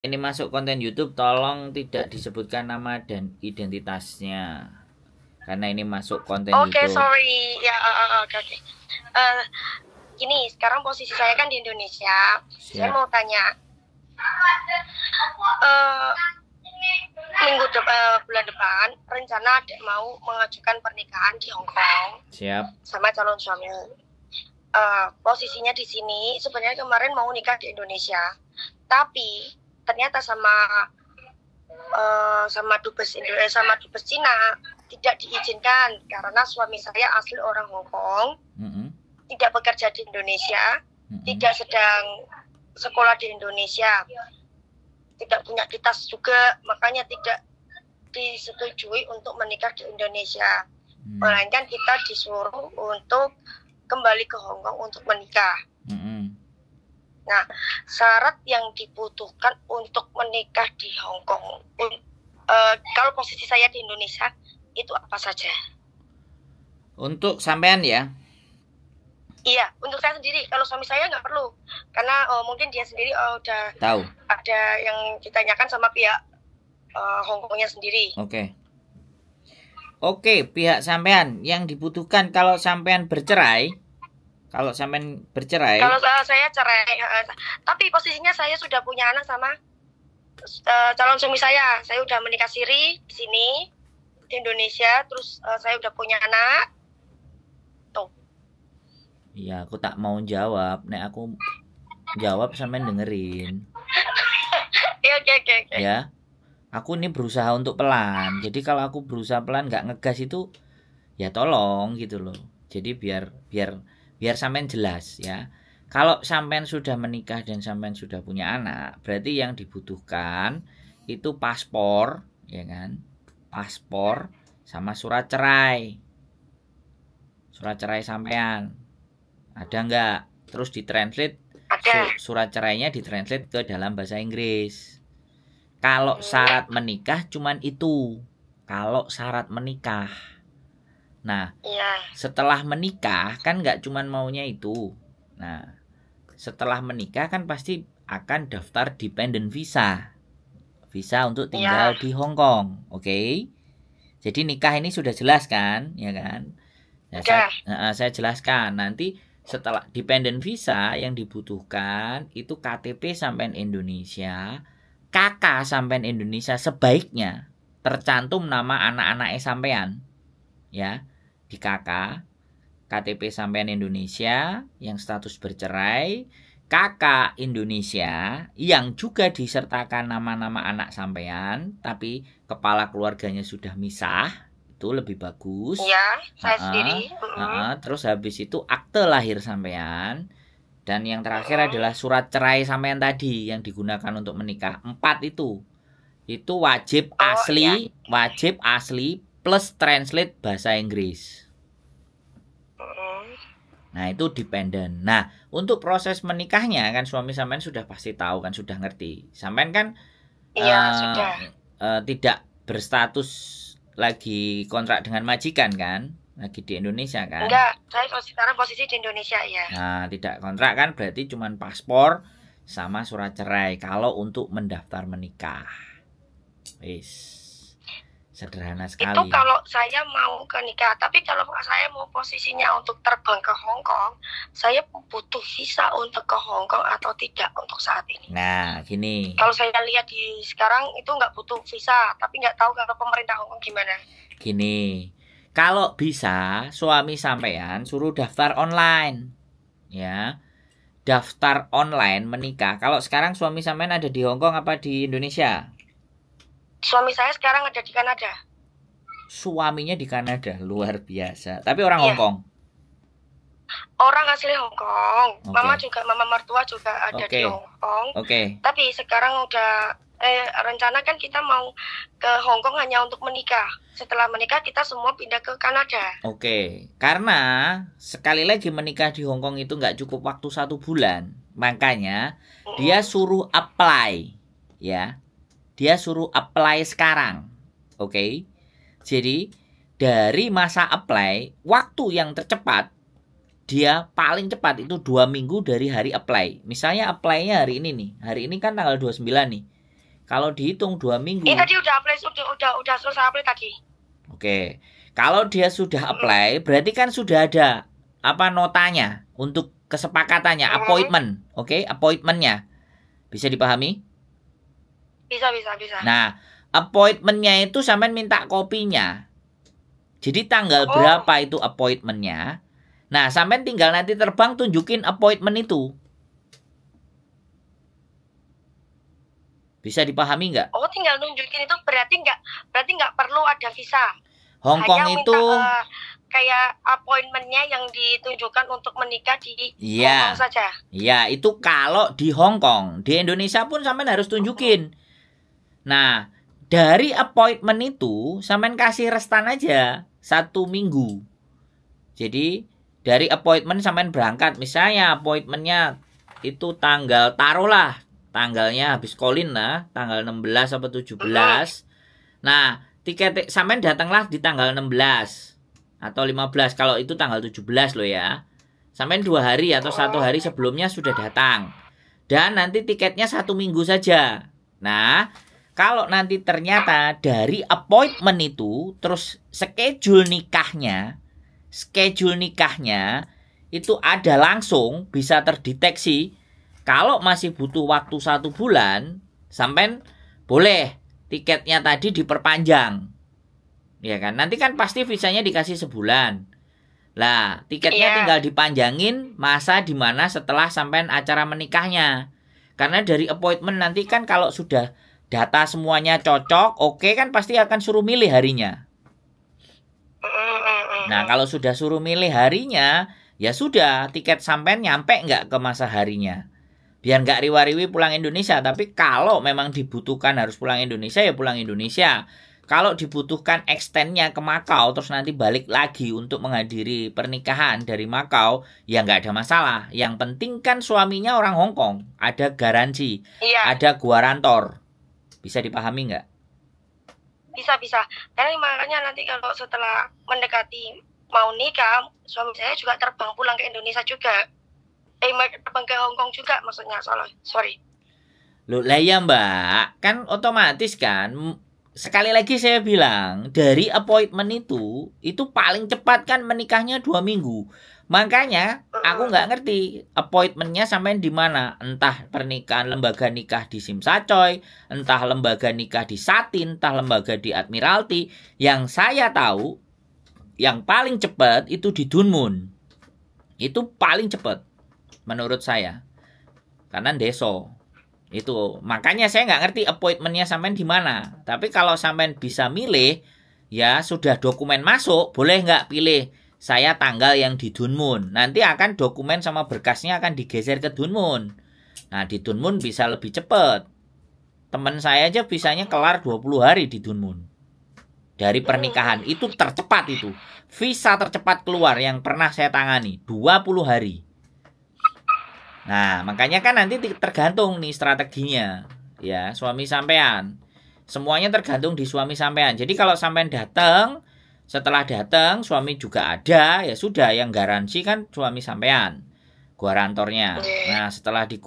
ini masuk konten YouTube, tolong tidak disebutkan nama dan identitasnya. Karena ini masuk konten Oke, YouTube. sorry. Ya, oke. Gini, sekarang posisi saya kan di Indonesia. Saya Siap. mau tanya, bulan depan rencana ada mau mengajukan pernikahan di Hong Kong Siap. sama calon suami. Posisinya di sini sebenarnya kemarin mau nikah di Indonesia, tapi ternyata sama dubes Cina tidak diizinkan karena suami saya asli orang Hong Kong, tidak bekerja di Indonesia, tidak sedang sekolah di Indonesia, tidak punya kitas juga, makanya tidak disetujui untuk menikah di Indonesia. Melainkan kita disuruh untuk kembali ke Hong Kong untuk menikah. Nah, syarat yang dibutuhkan untuk menikah di Hong Kong, kalau posisi saya di Indonesia, itu apa saja? Untuk sampean ya? Iya, untuk saya sendiri. Kalau suami saya nggak perlu, karena mungkin dia sendiri udah Tahu. ada yang ditanyakan sama pihak Hong Kongnya sendiri. Oke, pihak sampean yang dibutuhkan kalau sampean bercerai. Kalau sampean bercerai. Kalau saya cerai, tapi posisinya saya sudah punya anak sama calon suami saya. Saya udah menikah siri di sini di Indonesia, terus saya udah punya anak. Tuh. Iya, aku tak mau jawab. Nek aku jawab sampean dengerin. Oke. Ya. Aku ini berusaha untuk pelan. Jadi kalau aku berusaha pelan nggak ngegas itu, ya tolong gitu loh. Jadi biar sampean jelas ya. Kalau sampean sudah menikah dan sampean sudah punya anak, berarti yang dibutuhkan itu paspor, ya kan? Paspor sama surat cerai. Surat cerai sampean. Ada nggak? Terus ditranslate. Ada. Surat cerainya ditranslate ke dalam bahasa Inggris. Kalau syarat menikah cuman itu. Kalau syarat menikah. Nah, setelah menikah kan nggak cuman maunya itu. Nah, setelah menikah kan pasti akan daftar dependent visa. Visa untuk tinggal di Hong Kong, oke? Jadi nikah ini sudah jelas kan, ya kan? Nah, saya jelaskan nanti setelah dependent visa yang dibutuhkan itu KTP sampean Indonesia, KK sampean Indonesia sebaiknya tercantum nama anak-anaknya sampean, ya di KK. KTP sampean Indonesia yang status bercerai, KK Indonesia yang juga disertakan nama-nama anak sampean, tapi kepala keluarganya sudah misah, itu lebih bagus. Iya, saya sendiri. Terus habis itu akte lahir sampean, dan yang terakhir adalah surat cerai sampean tadi yang digunakan untuk menikah. 4 itu wajib asli, wajib asli plus translate bahasa Inggris. Nah, itu dependent. Nah, untuk proses menikahnya kan suami sampean sudah pasti tahu kan, sudah ngerti. Sampean kan sudah. Tidak berstatus lagi kontrak dengan majikan kan? Lagi di Indonesia kan? Enggak, saya sekarang posisi di Indonesia ya. Nah, tidak kontrak kan berarti cuma paspor sama surat cerai kalau untuk mendaftar menikah. Sederhana sekali. Itu kalau saya mau ke nikah, tapi kalau saya mau posisinya untuk terbang ke Hong Kong, saya butuh visa untuk ke Hong Kong atau tidak untuk saat ini? Nah, gini. Kalau saya lihat di sekarang itu nggak butuh visa, tapi nggak tahu kalau pemerintah Hong Kong gimana. Gini, kalau bisa suami sampean suruh daftar online, ya. Daftar online menikah. Kalau sekarang suami sampean ada di Hong Kong apa di Indonesia? Suami saya sekarang ada di Kanada. Suaminya di Kanada, luar biasa. Tapi orang Hong Kong. Orang asli Hong Kong. Mama mertua juga ada di Hong Kong. Tapi sekarang udah rencana kan kita mau ke Hong Kong hanya untuk menikah. Setelah menikah kita semua pindah ke Kanada. Karena sekali lagi menikah di Hong Kong itu nggak cukup waktu 1 bulan. Makanya dia suruh apply, ya. Dia suruh apply sekarang. Jadi dari masa apply, waktu yang tercepat dia paling cepat itu 2 minggu dari hari apply. Misalnya apply-nya hari ini nih. Hari ini kan tanggal 29 nih. Kalau dihitung 2 minggu. Ini tadi udah apply, udah selesai apply tadi. Oke. Kalau dia sudah apply, berarti kan sudah ada apa notanya untuk kesepakatannya, appointment. Oke, appointmentnya. Bisa dipahami? Bisa. Nah, appointmentnya itu sampean minta kopinya. Jadi tanggal berapa itu appointmentnya. Nah, sampean tinggal nanti terbang tunjukin appointment itu. Bisa dipahami nggak? Oh, tinggal nunjukin itu berarti nggak perlu ada visa. Hong Kong hanya itu minta, kayak appointmentnya yang ditunjukkan untuk menikah di Hong Kong saja. Iya, itu kalau di Hong Kong. Di Indonesia pun sampean harus tunjukin. Nah, dari appointment itu sampean kasih restan aja 1 minggu. Jadi dari appointment sampean berangkat, misalnya appointmentnya itu tanggal, taruhlah tanggalnya habis kolin lah, tanggal 16 atau 17. Nah, tiket sampean datanglah di tanggal 16 atau 15, kalau itu tanggal 17 loh ya. Sampean 2 hari atau 1 hari sebelumnya sudah datang. Dan nanti tiketnya 1 minggu saja. Nah, kalau nanti ternyata dari appointment itu terus schedule nikahnya itu ada langsung, bisa terdeteksi. Kalau masih butuh waktu 1 bulan, sampean boleh tiketnya tadi diperpanjang. Ya kan? Nanti kan pasti visanya dikasih sebulan. Lah, tiketnya tinggal dipanjangin masa dimana setelah sampean acara menikahnya. Karena dari appointment nanti kan kalau sudah data semuanya cocok, oke kan pasti akan suruh milih harinya. Nah, kalau sudah suruh milih harinya, ya sudah, tiket sampean nyampe nggak ke masa harinya. Biar nggak riwa-riwi pulang Indonesia. Tapi kalau memang dibutuhkan harus pulang Indonesia, ya pulang Indonesia. Kalau dibutuhkan extendnya ke Makau, terus nanti balik lagi untuk menghadiri pernikahan dari Makau, ya nggak ada masalah. Yang penting kan suaminya orang Hong Kong. Ada garansi, ada guarantor. Bisa dipahami nggak? Bisa. Karena makanya nanti kalau setelah mendekati mau nikah, suami saya juga terbang pulang ke Indonesia juga. Terbang ke Hong Kong juga maksudnya, sorry. Loh, lah ya Mbak, kan otomatis kan. Sekali lagi saya bilang, dari appointment itu paling cepat kan menikahnya 2 minggu. Makanya aku nggak ngerti appointmentnya sampai di mana. Entah pernikahan lembaga nikah di Simsacoy, entah lembaga nikah di Satin, entah lembaga di Admiralty. Yang saya tahu, yang paling cepat itu di Dunmun. Itu paling cepat menurut saya. Karena deso. Itu makanya saya nggak ngerti appointmentnya sampean di mana. Tapi kalau sampean bisa milih, ya sudah dokumen masuk, boleh nggak pilih saya tanggal yang di Dunmun. Nanti akan dokumen sama berkasnya akan digeser ke Dunmun. Nah, di Dunmun bisa lebih cepat. Teman saya aja bisanya kelar 20 hari di Dunmun. Dari pernikahan itu tercepat itu. Visa tercepat keluar yang pernah saya tangani 20 hari. Nah, makanya kan nanti tergantung nih strateginya. Ya, suami sampean. Semuanya tergantung di suami sampean. Jadi kalau sampean datang, setelah datang suami juga ada, ya sudah, yang garansi kan suami sampean, guarantornya. Nah, setelah di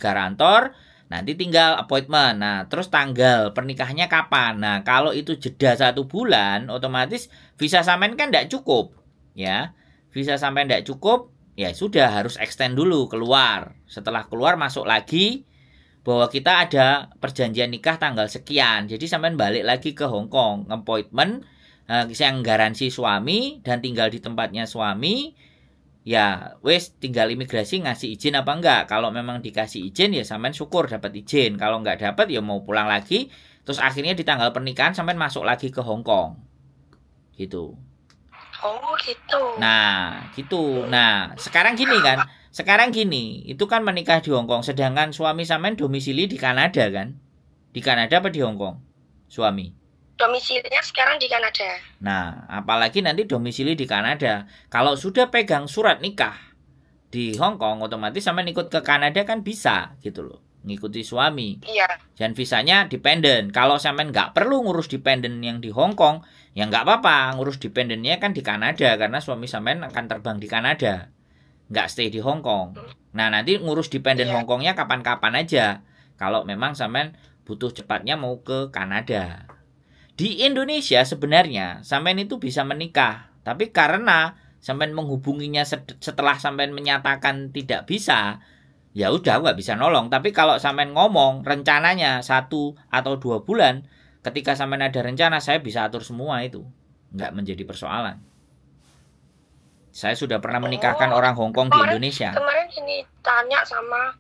garantor, nanti tinggal appointment. Nah, terus tanggal pernikahannya kapan? Nah, kalau itu jeda 1 bulan, otomatis visa sampean kan tidak cukup. Ya, visa sampean tidak cukup, ya sudah harus extend dulu keluar. Setelah keluar masuk lagi bahwa kita ada perjanjian nikah tanggal sekian. Jadi sampean balik lagi ke Hong Kong, appointment yang garansi suami dan tinggal di tempatnya suami. Ya wes tinggal imigrasi ngasih izin apa enggak. Kalau memang dikasih izin ya sampean syukur dapat izin. Kalau enggak dapat ya mau pulang lagi. Terus akhirnya di tanggal pernikahan sampean masuk lagi ke Hong Kong. Gitu. Oh gitu. Nah gitu. Nah sekarang gini kan. Sekarang gini. Itu kan menikah di Hong Kong. Sedangkan suami sampean domisili di Kanada kan. Di Kanada apa di Hong Kong? Suami domisilinya sekarang di Kanada. Nah, apalagi nanti domisili di Kanada. Kalau sudah pegang surat nikah di Hong Kong, otomatis sampean ikut ke Kanada kan bisa gitu loh. Ngikuti suami. Iya. Dan visanya dependen. Kalau sampean nggak perlu ngurus dependen yang di Hong Kong, ya nggak apa-apa. Ngurus dependennya kan di Kanada. Karena suami sampean akan terbang di Kanada. Nggak stay di Hong Kong. Nah, nanti ngurus dependen Hong Kongnya kapan-kapan aja. Kalau memang sampean butuh cepatnya mau ke Kanada. Di Indonesia sebenarnya sampean itu bisa menikah, tapi karena sampean menghubunginya setelah sampean menyatakan tidak bisa, ya udah nggak bisa nolong. Tapi kalau sampean ngomong rencananya 1 atau 2 bulan, ketika sampean ada rencana, saya bisa atur semua itu, nggak menjadi persoalan. Saya sudah pernah menikahkan orang Hong Kong di Indonesia. Kemarin ini tanya sama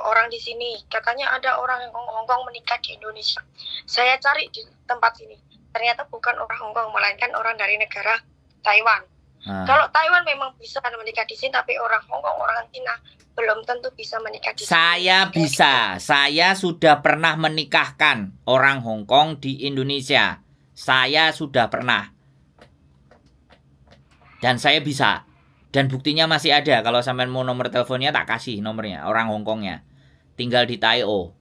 orang di sini, katanya ada orang yang Hong Kong menikah di Indonesia. Saya cari di tempat sini, ternyata bukan orang Hong Kong, melainkan orang dari negara Taiwan. Kalau Taiwan memang bisa menikah di sini, tapi orang Hong Kong, orang Cina belum tentu bisa menikah di sini. Saya bisa, saya sudah pernah menikahkan orang Hong Kong di Indonesia. Saya sudah pernah. Dan saya bisa. Dan buktinya masih ada. Kalau sampean mau nomor teleponnya tak kasih nomornya, orang Hongkongnya. Tinggal di Taio.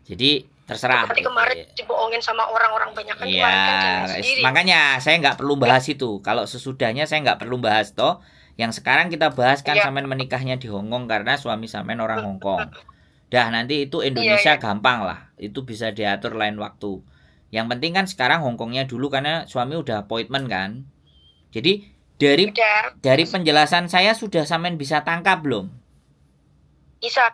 Jadi terserah. Tadi kemarin dibohongin sama orang-orang banyak kan. Iya, makanya saya nggak perlu bahas itu. Kalau sesudahnya saya nggak perlu bahas toh. Yang sekarang kita bahas kan sampean menikahnya di Hongkong karena suami sampean orang Hongkong. Dah nanti itu Indonesia gampang lah. Itu bisa diatur lain waktu. Yang penting kan sekarang Hongkongnya dulu karena suami udah appointment kan. Jadi dari penjelasan saya sudah sampean bisa tangkap belum? Bisa.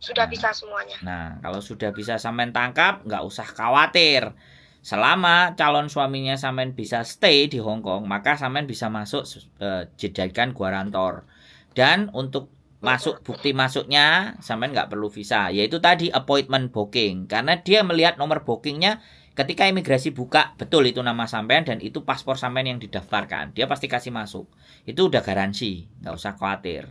Sudah bisa semuanya. Nah, kalau sudah bisa sampean tangkap, nggak usah khawatir. Selama calon suaminya sampean bisa stay di Hong Kong, maka sampean bisa masuk jadikan guarantor. Dan untuk masuk bukti masuknya, sampean nggak perlu visa. Yaitu tadi appointment booking. Karena dia melihat nomor bookingnya. Ketika imigrasi buka, betul itu nama sampean dan itu paspor sampean yang didaftarkan. Dia pasti kasih masuk. Itu udah garansi, nggak usah khawatir.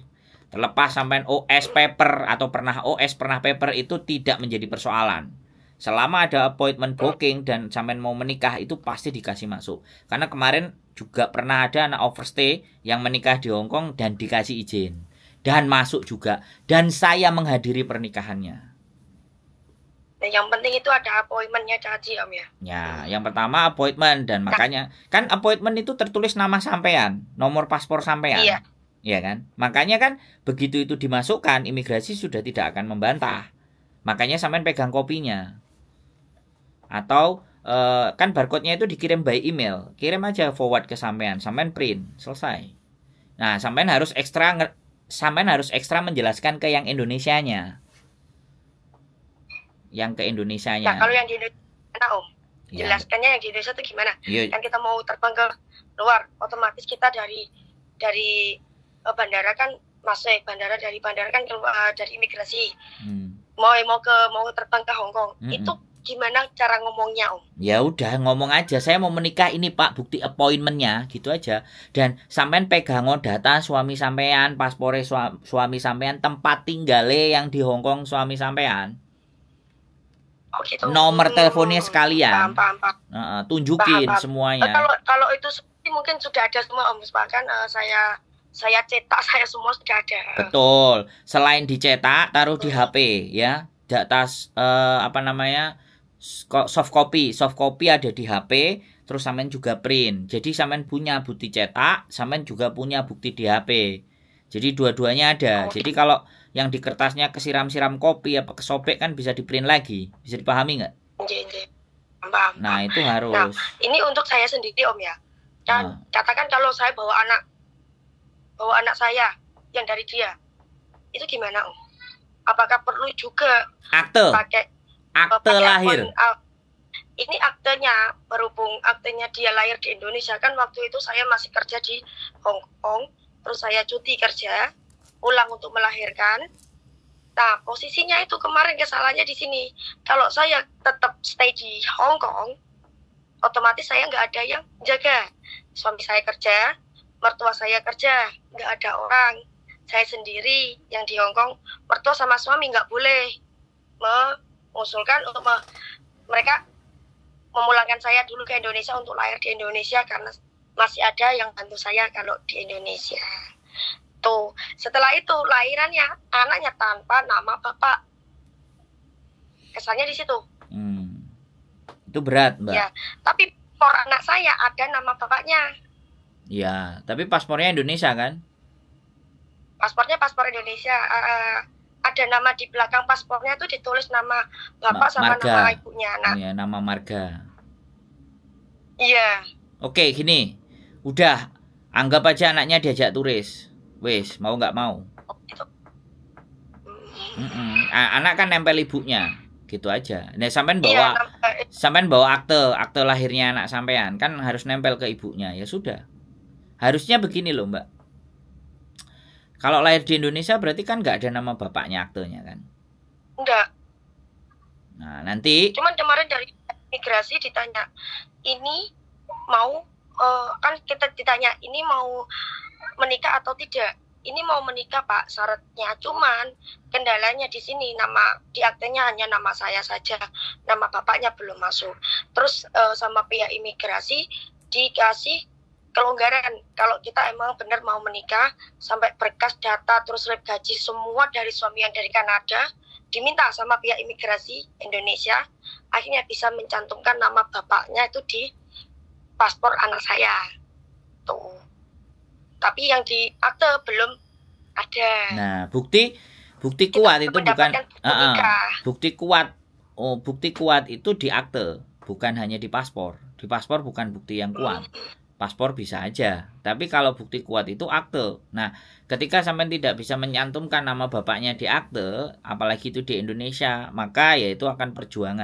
Terlepas sampean OS paper atau pernah OS pernah paper itu tidak menjadi persoalan. Selama ada appointment booking dan sampean mau menikah itu pasti dikasih masuk. Karena kemarin juga pernah ada anak overstay yang menikah di Hong Kong dan dikasih izin. Dan masuk juga. Dan saya menghadiri pernikahannya. Yang penting itu ada appointmentnya tadi Om ya. Ya, yang pertama appointment dan makanya kan appointment itu tertulis nama sampean, nomor paspor sampean. Iya. Iya kan? Makanya kan begitu itu dimasukkan, imigrasi sudah tidak akan membantah. Makanya sampean pegang kopinya. Atau kan barcode-nya itu dikirim by email. Kirim aja forward ke sampean, sampean print, selesai. Nah, sampean harus ekstra menjelaskan ke yang Indonesianya. Yang ke Indonesianya. Nah, kalau yang di Indonesia, Om, jelaskannya yang di Indonesia itu gimana? Kan kita mau terbang ke luar, otomatis kita dari bandara kan dari bandara kan keluar dari imigrasi. Mau terbang ke Hong Kong. Itu gimana cara ngomongnya Om? Ya udah ngomong aja, saya mau menikah ini Pak, bukti appointmentnya gitu aja. Dan sampean pegang data suami sampean, paspore suami sampean, tempat tinggalnya yang di Hong Kong suami sampean. Gitu. Nomor teleponnya sekalian. Paham. Tunjukin semuanya. Kalau itu mungkin sudah ada semua Om, bahkan saya cetak, saya semua sudah ada. Betul. Selain dicetak, taruh di HP ya. Data soft copy ada di HP, terus sampean juga print. Jadi sampean punya bukti cetak, sampean juga punya bukti di HP. Jadi dua-duanya ada. Jadi kalau yang di kertasnya kesiram-siram kopi apa kesobek kan bisa di print lagi. Bisa dipahami nggak? Paham. Nah itu harus. Nah, ini untuk saya sendiri Om ya. Dan katakan kalau saya bawa anak saya yang dari dia, itu gimana Om? Apakah perlu juga akte lahir? Ini aktenya, berhubung aktenya dia lahir di Indonesia kan, waktu itu saya masih kerja di Hong Kong, terus saya cuti kerja, pulang untuk melahirkan. Nah, posisinya itu kemarin kesalahannya di sini. Kalau saya tetap stay di Hong Kong, otomatis saya nggak ada yang jaga. Suami saya kerja, mertua saya kerja, nggak ada orang. Saya sendiri yang di Hong Kong, mertua sama suami nggak boleh mengusulkan untuk mereka memulangkan saya dulu ke Indonesia untuk lahir di Indonesia karena masih ada yang bantu saya kalau di Indonesia. Tuh, setelah itu lahirannya anaknya tanpa nama bapak. Kesannya di situ. Itu berat, Mbak. Ya, tapi paspor anak saya ada nama bapaknya. Ya, tapi paspornya Indonesia kan? Paspornya paspor Indonesia. ada nama di belakang paspornya itu ditulis nama bapak sama marga. Nama ibunya. Nah, iya, nama marga. Iya. Oke, gini. Udah, anggap aja anaknya diajak turis. Wes, mau nggak mau? Anak kan nempel ibunya, gitu aja. Nah, sampean bawa akte lahirnya anak sampean kan harus nempel ke ibunya. Ya sudah. Harusnya begini loh, Mbak. Kalau lahir di Indonesia berarti kan nggak ada nama bapaknya aktenya kan? Enggak. Nah, nanti. Cuman kemarin dari imigrasi ditanya, ini mau kan kita ditanya ini mau menikah atau tidak. Ini mau menikah Pak, syaratnya. Cuman kendalanya di sini nama di aktenya hanya nama saya saja, nama bapaknya belum masuk. Terus sama pihak imigrasi dikasih kelonggaran kalau kita emang benar mau menikah, sampai berkas data terus slip gaji semua dari suami yang dari Kanada diminta sama pihak imigrasi Indonesia, akhirnya bisa mencantumkan nama bapaknya itu di paspor anak saya tuh. Tapi yang di akte belum ada. Nah, bukti kuat itu bukan bukti kuat. Oh, bukti kuat itu di akte, bukan hanya di paspor. Di paspor bukan bukti yang kuat. Paspor bisa aja, tapi kalau bukti kuat itu akte. Nah, ketika sampean tidak bisa menyantumkan nama bapaknya di akte, apalagi itu di Indonesia, maka ya itu akan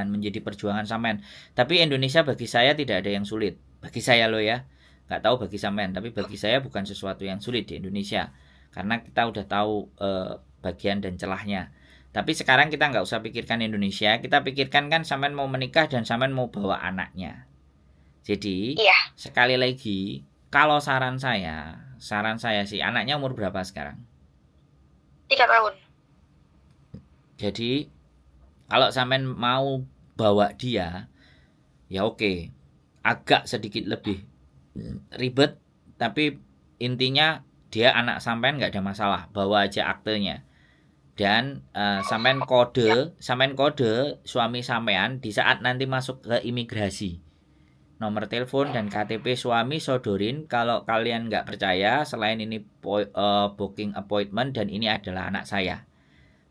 menjadi perjuangan sampean. Tapi Indonesia bagi saya tidak ada yang sulit. Bagi saya loh ya. Nggak tahu bagi sampean, tapi bagi saya bukan sesuatu yang sulit di Indonesia. Karena kita udah tahu bagian dan celahnya. Tapi sekarang kita nggak usah pikirkan Indonesia, kita pikirkan kan sampean mau menikah dan sampean mau bawa anaknya. Jadi, sekali lagi, kalau saran saya sih, anaknya umur berapa sekarang? 3 tahun. Jadi, kalau sampean mau bawa dia, ya oke. Agak sedikit lebih ribet, tapi intinya dia anak sampean nggak ada masalah, bawa aja aktenya. Dan sampean kode suami sampean di saat nanti masuk ke imigrasi. Nomor telepon dan KTP suami sodorin. Kalau kalian nggak percaya, selain ini booking appointment dan ini adalah anak saya,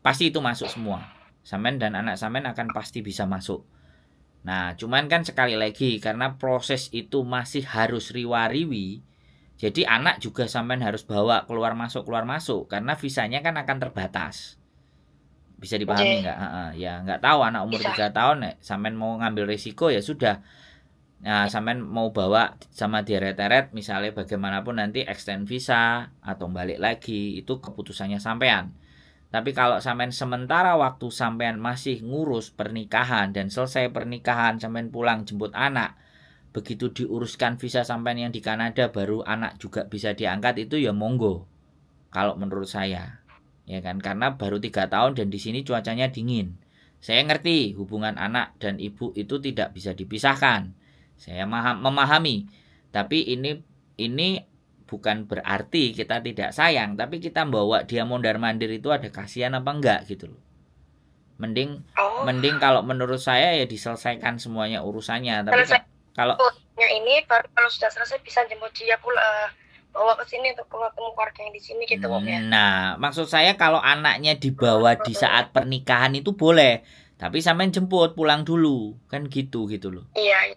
pasti itu masuk semua. Sampean dan anak sampean akan pasti bisa masuk. Nah, cuman kan sekali lagi karena proses itu masih harus riwa-riwi, jadi anak juga sampean harus bawa keluar masuk karena visanya kan akan terbatas. Bisa dipahami nggak? Ya nggak tahu anak umur 3 tahun sampean mau ngambil risiko ya sudah. Nah, sampean mau bawa sama deret-deret misalnya bagaimanapun nanti extend visa atau balik lagi, itu keputusannya sampean. Tapi kalau sampean sementara waktu sampean masih ngurus pernikahan dan selesai pernikahan sampean pulang jemput anak, begitu diuruskan visa sampean yang di Kanada baru anak juga bisa diangkat, itu ya monggo. Kalau menurut saya, ya kan, karena baru 3 tahun dan di sini cuacanya dingin. Saya ngerti hubungan anak dan ibu itu tidak bisa dipisahkan. Saya memahami, tapi ini bukan berarti kita tidak sayang, tapi kita bawa dia mondar-mandir itu ada kasihan apa enggak gitu loh. Mending kalau menurut saya ya diselesaikan semuanya urusannya. Tapi kalau ini baru kalau sudah selesai bisa jemput dia bawa ke sini untuk ketemu keluarga yang di sini gitu ya. Nah, maksud saya kalau anaknya dibawa di saat pernikahan itu boleh, tapi sampean jemput pulang dulu, kan gitu loh. Iya.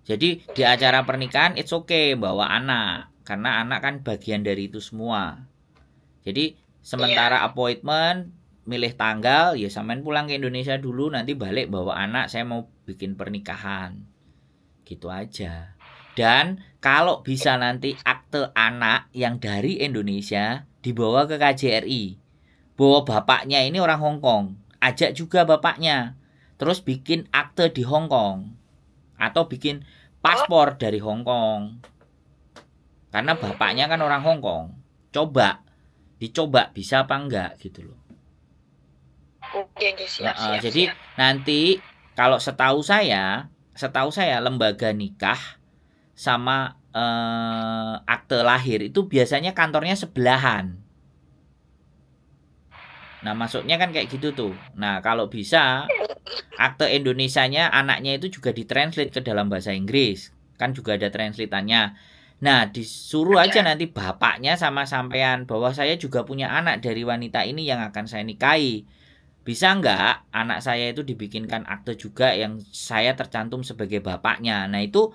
Jadi di acara pernikahan it's okay bawa anak, karena anak kan bagian dari itu semua. Jadi sementara appointment, milih tanggal, ya sampean pulang ke Indonesia dulu, nanti balik bawa anak, saya mau bikin pernikahan. Gitu aja. Dan kalau bisa nanti akte anak yang dari Indonesia dibawa ke KJRI. Bawa bapaknya ini orang Hong Kong, ajak juga bapaknya. Terus bikin akte di Hong Kong. Atau bikin paspor dari Hong Kong. Karena bapaknya kan orang Hong Kong. Dicoba bisa apa enggak gitu loh. Jadi nanti kalau setahu saya lembaga nikah sama akte lahir itu biasanya kantornya sebelahan. Nah, maksudnya kan kayak gitu tuh. Nah, kalau bisa akte Indonesianya anaknya itu juga ditranslate ke dalam bahasa Inggris. Kan juga ada translatannya. Nah, disuruh aja nanti bapaknya sama sampean bahwa saya juga punya anak dari wanita ini yang akan saya nikahi. bisa nggak anak saya itu dibikinkan akte juga yang saya tercantum sebagai bapaknya. Nah itu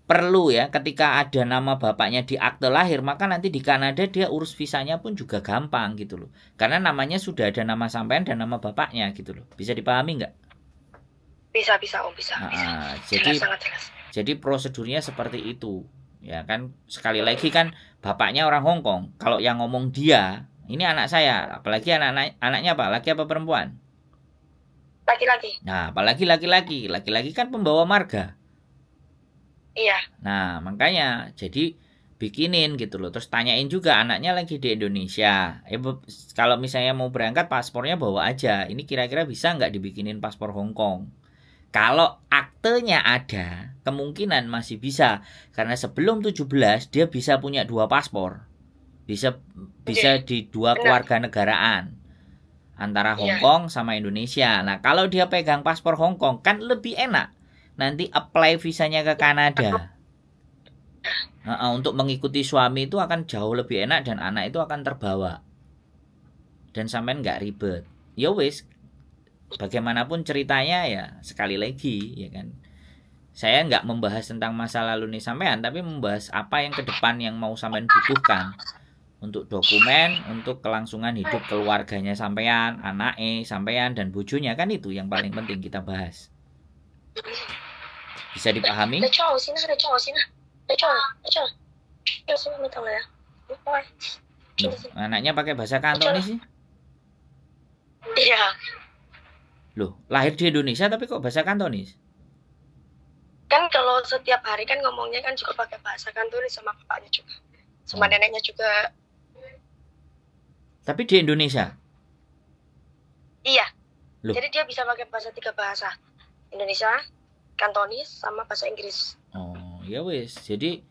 perlu ya, ketika ada nama bapaknya di akte lahir, maka nanti di Kanada dia urus visanya pun juga gampang gitu loh. Karena namanya sudah ada nama sampean dan nama bapaknya gitu loh. Bisa dipahami nggak? Bisa Om, bisa. Jadi jelas, sangat jelas. Jadi prosedurnya seperti itu. Ya kan, sekali lagi kan bapaknya orang Hong Kong. Kalau yang ngomong dia, ini anak saya, apalagi anaknya apa? Laki apa perempuan? Laki-laki. Nah, apalagi laki-laki. Laki-laki kan pembawa marga. Iya. Nah, makanya jadi bikinin gitu loh. Terus tanyain juga anaknya lagi di Indonesia. Kalau misalnya mau berangkat paspornya bawa aja. Ini kira-kira bisa nggak dibikinin paspor Hong Kong? Kalau aktenya ada, kemungkinan masih bisa. Karena sebelum 17 dia bisa punya 2 paspor. Bisa di 2 keluarga negaraan. Antara Hong Kong sama Indonesia. Nah, kalau dia pegang paspor Hong Kong kan lebih enak. Nanti apply visanya ke Kanada. Untuk mengikuti suami itu akan jauh lebih enak dan anak itu akan terbawa. Dan sampean nggak ribet. Ya wis, bagaimanapun ceritanya ya sekali lagi ya kan. Saya nggak membahas tentang masa lalu nih sampean, tapi membahas apa yang ke depan yang mau sampean butuhkan. Untuk dokumen, untuk kelangsungan hidup keluarganya sampean, anaknya sampean, dan bojonya, kan itu yang paling penting kita bahas. Bisa dipahami? Loh, anaknya pakai bahasa Kantonis sih? Iya. Loh, lahir di Indonesia tapi kok bahasa Kantonis? Kan kalau setiap hari kan ngomongnya kan juga pakai bahasa Kantonis sama bapaknya juga. Sama neneknya juga. Tapi di Indonesia? Iya. Loh. Jadi dia bisa pakai 3 bahasa. Indonesia, Kantonis, sama bahasa Inggris. Oh, ya wis. Jadi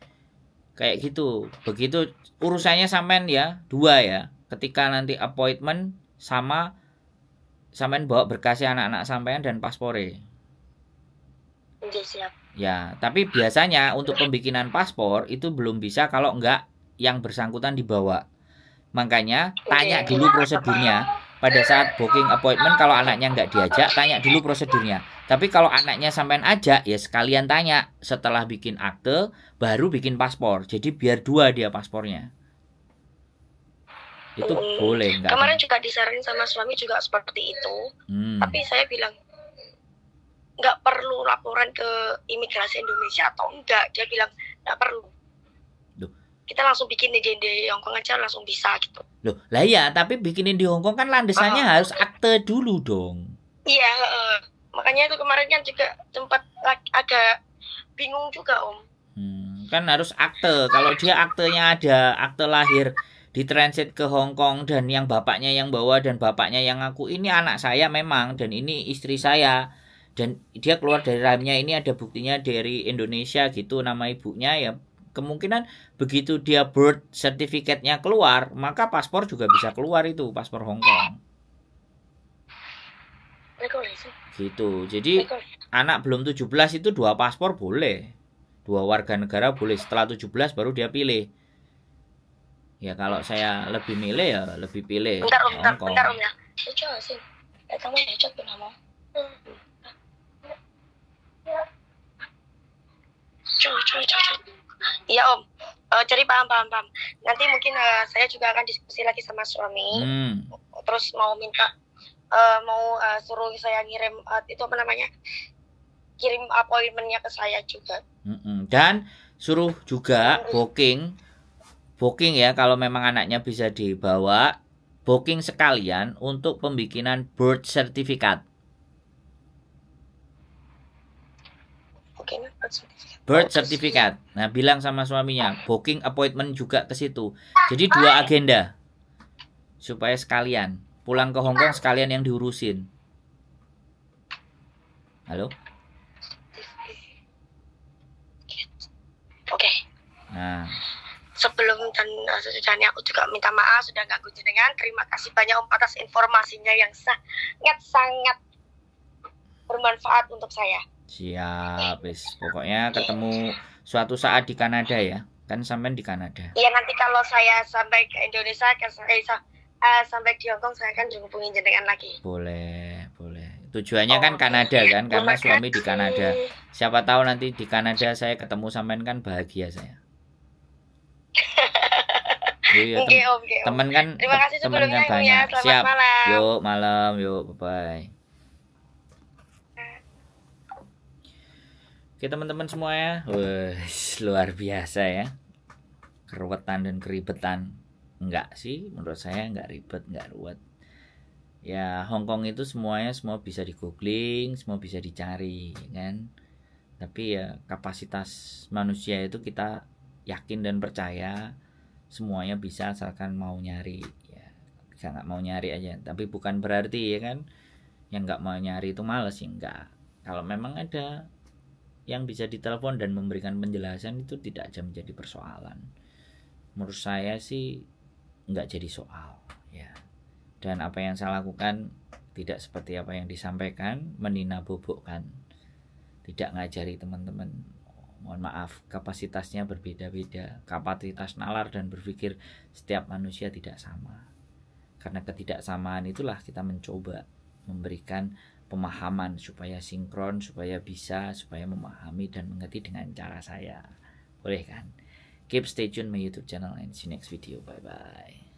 kayak gitu. Begitu urusannya sampean ya, 2 ya. Ketika nanti appointment sama sampean bawa berkasnya anak-anak sampean dan paspore. Oke, siap. Ya, tapi biasanya untuk pembikinan paspor itu belum bisa kalau enggak yang bersangkutan dibawa. Makanya tanya dulu prosedurnya pada saat booking appointment. Kalau anaknya nggak diajak, tanya dulu prosedurnya. Tapi kalau anaknya sampean ajak, ya sekalian tanya. Setelah bikin akte, baru bikin paspor. Jadi biar 2 dia paspornya. Itu boleh nggak? Kemarin juga disaranin sama suami juga seperti itu. Tapi saya bilang nggak perlu laporan ke imigrasi Indonesia atau enggak. Dia bilang nggak perlu. Kita langsung bikin di Hong Kong aja langsung bisa gitu. Loh, lah ya, tapi bikinin di Hong Kong kan landasannya harus akte dulu dong. Iya, makanya itu kemarin kan juga sempat agak bingung juga Om. Kan harus akte. Kalau dia aktenya ada, akte lahir ditransit ke Hong Kong dan yang bapaknya yang bawa dan bapaknya yang ngaku ini anak saya memang dan ini istri saya dan dia keluar dari rahimnya, ini ada buktinya dari Indonesia gitu nama ibunya, ya kemungkinan begitu dia birth certificate-nya keluar, maka paspor juga bisa keluar itu, paspor Hong Kong. Gitu. Jadi anak belum 17 itu 2 paspor boleh. 2 warga negara boleh. Setelah 17 baru dia pilih. Ya kalau saya lebih milih ya lebih pilih Hong Kong. Bentar Om ya. Iya Om, jadi paham. Nanti mungkin saya juga akan diskusi lagi sama suami. Terus mau minta, suruh saya ngirim itu apa namanya, kirim appointmentnya ke saya juga. Dan suruh juga booking ya kalau memang anaknya bisa dibawa, booking sekalian untuk pembikinan birth certificate. Birth certificate. Nah, bilang sama suaminya, booking appointment juga ke situ. Jadi 2 agenda. Supaya sekalian pulang ke Hong Kong sekalian yang diurusin. Halo? Oke. Nah, sebelum dan sesudahnya aku juga minta maaf sudah ganggu jenengan. Terima kasih banyak Om atas informasinya yang sangat bermanfaat untuk saya. Siap, pokoknya ketemu suatu saat di Kanada ya. Kan sampean di Kanada. Iya, nanti kalau saya sampai ke Indonesia, sampai di Hong Kong, saya akan hubungin jenengan lagi. Boleh. Tujuannya kan Kanada kan, karena suami di Kanada. Siapa tahu nanti di Kanada saya ketemu sampean kan bahagia saya. Iya, teman kan, teman kan banyak. Siap. Malam. Yuk malam, yuk bye. Oke teman-teman semua ya, luar biasa ya, keruwetan dan keribetan. Enggak sih, menurut saya enggak ribet, enggak ruwet. Ya Hongkong itu semua bisa di googling, semua bisa dicari, kan. Tapi ya kapasitas manusia itu kita yakin dan percaya semuanya bisa asalkan mau nyari. Ya, bisa nggak mau nyari aja. Tapi bukan berarti ya kan, yang nggak mau nyari itu males sih, enggak. Kalau memang ada yang bisa ditelepon dan memberikan penjelasan itu tidak aja menjadi persoalan. Menurut saya sih nggak jadi soal ya. Dan apa yang saya lakukan tidak seperti apa yang disampaikan, menina-bobokkan, tidak ngajari teman-teman. Mohon maaf, kapasitasnya berbeda-beda. Kapasitas nalar dan berpikir setiap manusia tidak sama. Karena ketidaksamaan itulah kita mencoba memberikan pemahaman supaya sinkron, supaya memahami dan mengerti dengan cara saya. Boleh kan? Keep stay tune my YouTube channel and see you next video. Bye bye.